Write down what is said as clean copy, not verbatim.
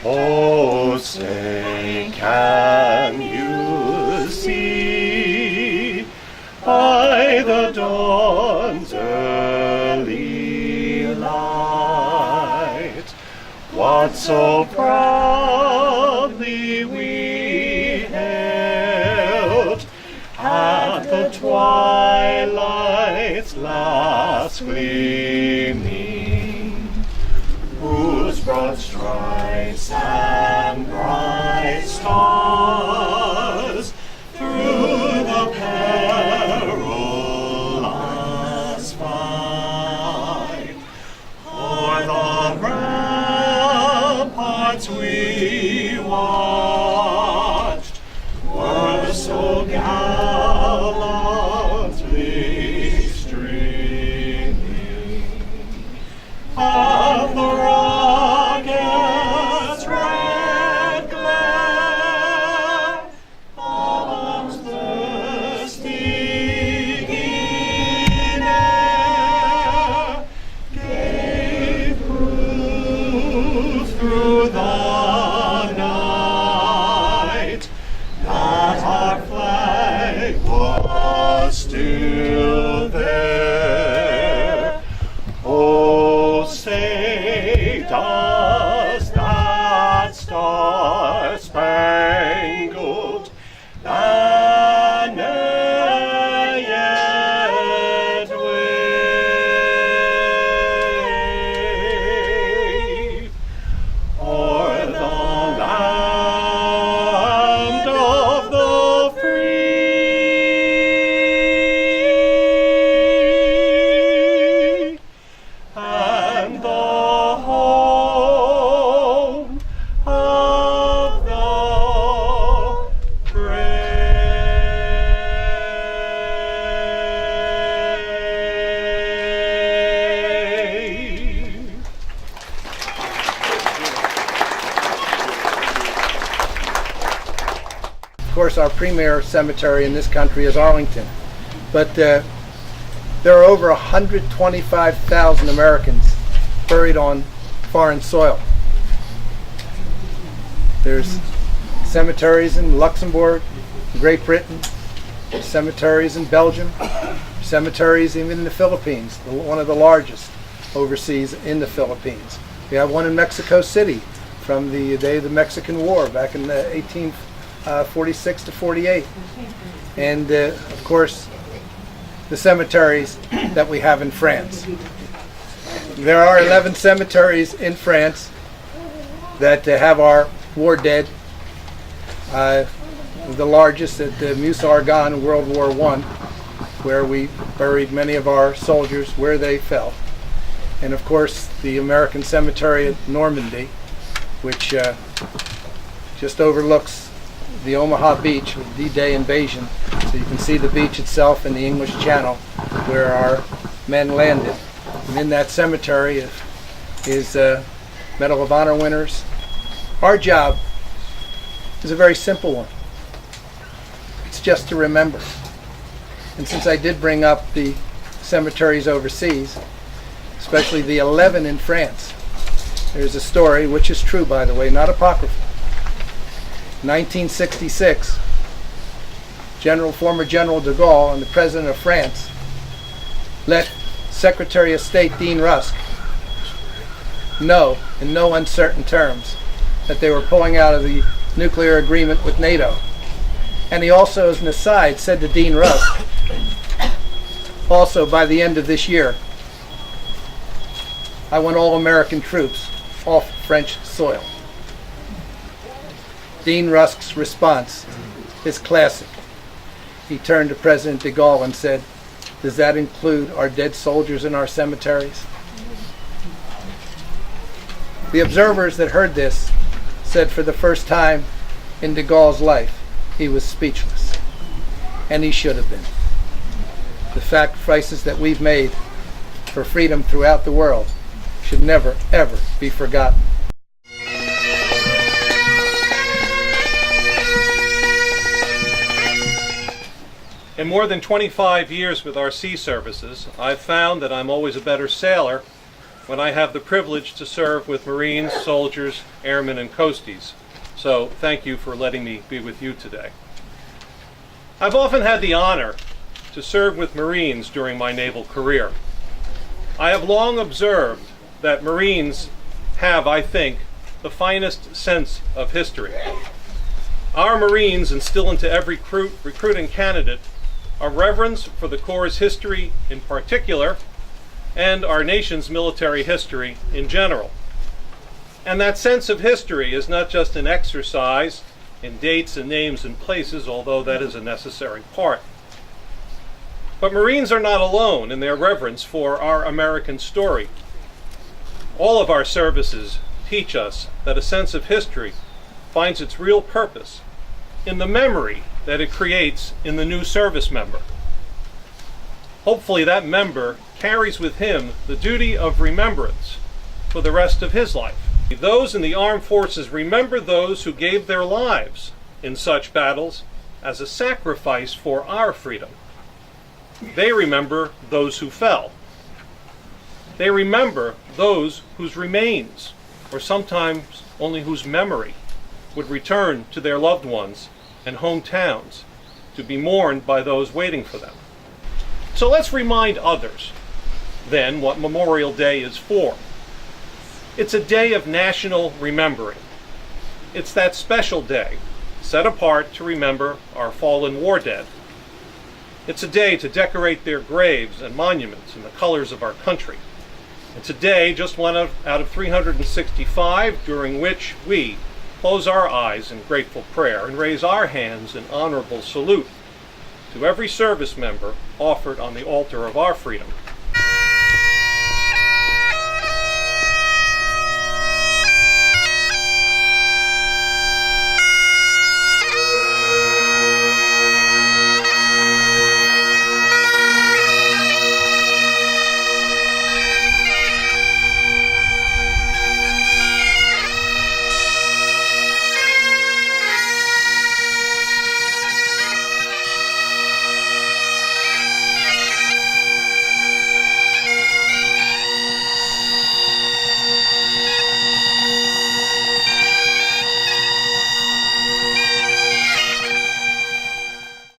Oh, say, can you see by the dawn's early light what so proudly we hailed at the twilight's last gleaming, whose broad stripes and bright stars through the perilous fight o'er the ramparts we watched were so gallantly streaming, and the rocket's red glare amongst the stinging air gave proof through the night that our flag was still there. Oh, say, does that star-spangled banner yet wave o'er the land of the free and the home of the brave? Of course, our premier cemetery in this country is Arlington, but there are over 125,000 Americans buried on foreign soil. There's cemeteries in Luxembourg, Great Britain, cemeteries in Belgium, cemeteries even in the Philippines, one of the largest overseas in the Philippines. We have one in Mexico City from the day of the Mexican War back in 1846 to 48. And of course, the cemeteries that we have in France. There are 11 cemeteries in France that have our war dead. The largest at the Meuse-Argonne in World War I, where we buried many of our soldiers where they fell. And of course, the American Cemetery at Normandy, which just overlooks the Omaha beach with D-Day invasion. So you can see the beach itself and the English Channel where our men landed. And in that cemetery is Medal of Honor winners. Our job is a very simple one. It's just to remember. And since I did bring up the cemeteries overseas, especially the 11 in France, there's a story, which is true by the way, not apocryphal. 1966, former General de Gaulle and the President of France let Secretary of State Dean Rusk know in no uncertain terms that they were pulling out of the nuclear agreement with NATO. And he also, as an aside, said to Dean Rusk, also by the end of this year, I want all American troops off French soil. Dean Rusk's response is classic. He turned to President de Gaulle and said, does that include our dead soldiers in our cemeteries? The observers that heard this said for the first time in de Gaulle's life, he was speechless. And he should have been. The sacrifices that we've made for freedom throughout the world should never, ever be forgotten. In In more than 25 years with our sea services, I've found that I'm always a better sailor when I have the privilege to serve with Marines, soldiers, airmen, and coasties. So thank you for letting me be with you today. I've often had the honor to serve with Marines during my naval career. I have long observed that Marines have, I think, the finest sense of history. Our Marines instill into every recruiting candidate a reverence for the Corps' history in particular and our nation's military history in general. And that sense of history is not just an exercise in dates and names and places, although that is a necessary part. But Marines are not alone in their reverence for our American story. All of our services teach us that a sense of history finds its real purpose in the memory that it creates in the new service member. Hopefully that member carries with him the duty of remembrance for the rest of his life. Those in the armed forces remember those who gave their lives in such battles as a sacrifice for our freedom. They remember those who fell. They remember those whose remains, or sometimes only whose memory, would return to their loved ones and hometowns to be mourned by those waiting for them. So let's remind others then what Memorial Day is for. It's a day of national remembering. It's that special day set apart to remember our fallen war dead. It's a day to decorate their graves and monuments in the colors of our country. It's a day, just one out of 365, during which we close our eyes in grateful prayer and raise our hands in honorable salute to every service member offered on the altar of our freedom.